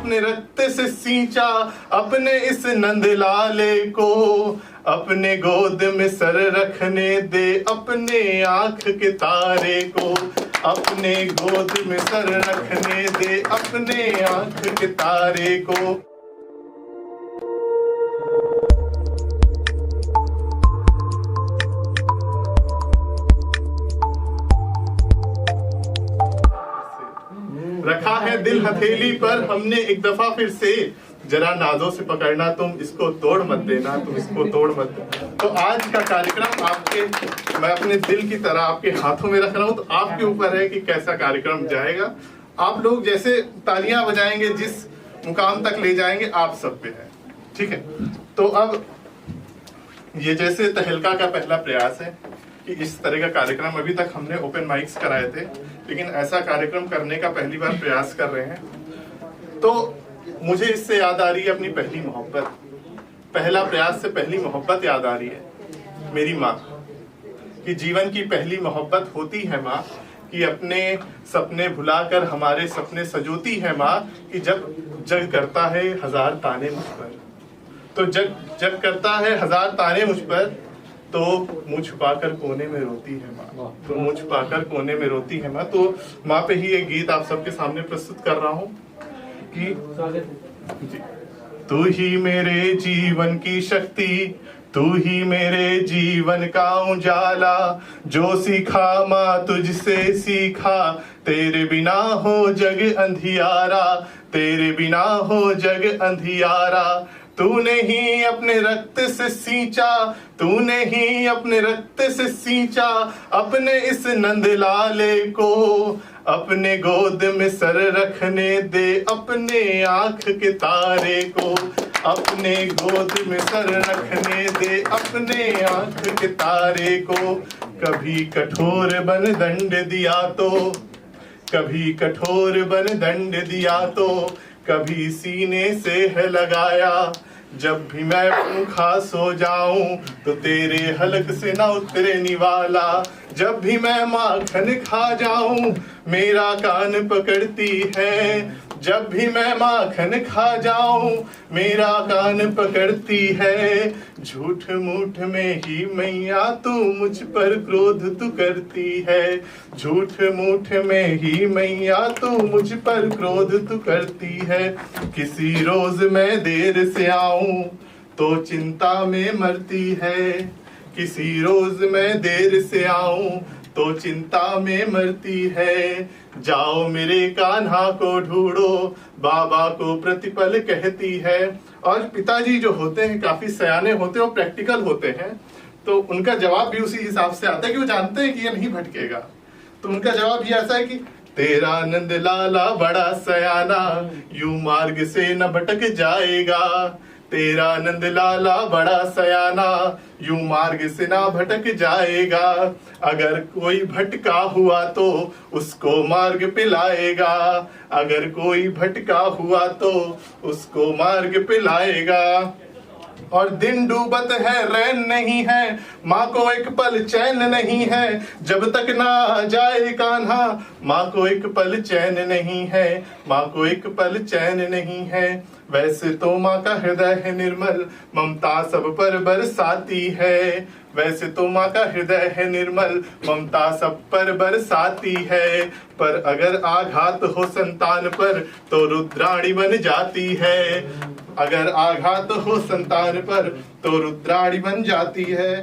अपने रक्त से सींचा अपने इस नंदलाले को, अपने गोद में सर रखने दे अपने आंख के तारे को, अपने गोद में सर रखने दे अपने आंख के तारे को। रखा है दिल हथेली पर हमने एक दफा फिर से, जरा नाजों से पकड़ना, तुम इसको तोड़ मत देना, तुम इसको तोड़ मत देना। तो आज का कार्यक्रम आपके, मैं अपने दिल की तरह आपके हाथों में रख रहा हूं, तो आपके ऊपर है कि कैसा कार्यक्रम जाएगा। आप लोग जैसे तालियां बजाएंगे, जिस मुकाम तक ले जाएंगे, आप सब पे है, ठीक है। तो अब ये जैसे तहलका का पहला प्रयास है कि इस तरह का कार्यक्रम, अभी तक हमने ओपन माइक्स कराए थे, लेकिन ऐसा कार्यक्रम करने का पहली बार प्रयास कर रहे हैं। तो मुझे इससे याद आ रही है अपनी पहली मोहब्बत, पहला प्रयास से पहली मोहब्बत याद आ रही है मेरी माँ की। जीवन की पहली मोहब्बत होती है माँ कि अपने सपने भुलाकर हमारे सपने सजोती है माँ कि जब जग करता है हजार ताने मुझ पर, तो जग करता है हजार ताने मुझ पर, तो मुँह छुपाकर कोने में रोती है माँ, तो मुँह छुपाकर कोने में रोती है माँ। तो माँ पे ही एक गीत आप सबके सामने प्रस्तुत कर रहा हूँ कि तू ही मेरे जीवन की शक्ति, तू ही मेरे जीवन का उजाला, जो सीखा माँ तुझसे सीखा, तेरे बिना हो जग अंधियारा, तेरे बिना हो जग अंधियारा। तूने ही अपने रक्त से सींचा, तूने ही अपने रक्त से सींचा अपने इस नंदलाले को, अपने गोद में सर रखने दे अपने आंख के तारे को, अपने गोद में सर रखने दे अपने आंख के तारे को। कभी कठोर बन दंड दिया तो, कभी कठोर बन दंड दिया तो, कभी सीने से है लगाया। जब भी मैं भूखा सो जाऊं तो तेरे हलक से न उतरे निवाला, जब भी मैं माखन खा जाऊं मेरा कान पकड़ती है, जब भी मैं माखन खा जाऊं मेरा कान पकड़ती है। झूठ मूठ में ही मैया तू मुझ पर क्रोध तू करती है, झूठ मूठ में ही मैया तू मुझ पर क्रोध तू करती है। किसी रोज मैं देर से आऊं तो चिंता में मरती है, किसी रोज मैं देर से आऊं तो चिंता में मरती है। जाओ मेरे कान्हा को ढूंढो बाबा को प्रतिपल कहती है। और पिताजी जो होते हैं काफी सयाने होते हैं और प्रैक्टिकल होते हैं, तो उनका जवाब भी उसी हिसाब से आता है कि वो जानते हैं कि ये नहीं भटकेगा। तो उनका जवाब ये ऐसा है कि तेरा नंद लाला बड़ा सयाना यूं मार्ग से न भटक जाएगा, तेरा नंद लाला बड़ा सयाना यूं मार्ग से ना भटक जाएगा। अगर कोई भटका हुआ तो उसको मार्ग पे लाएगा, अगर कोई भटका हुआ तो उसको मार्ग पे लाएगा। और दिन डूबत है रैन नहीं है, माँ को एक पल चैन नहीं है, जब तक ना आ जाए कान्हा माँ को एक पल चैन नहीं है, माँ को एक पल चैन नहीं है। वैसे तो माँ का हृदय है निर्मल ममता सब पर बरसाती है, वैसे तो माँ का हृदय है निर्मल ममता सब पर बरसाती है। पर अगर आघात हो संतान पर तो रुद्राणी बन जाती है, अगर आघात हो संतान पर तो रुद्राणी बन जाती है।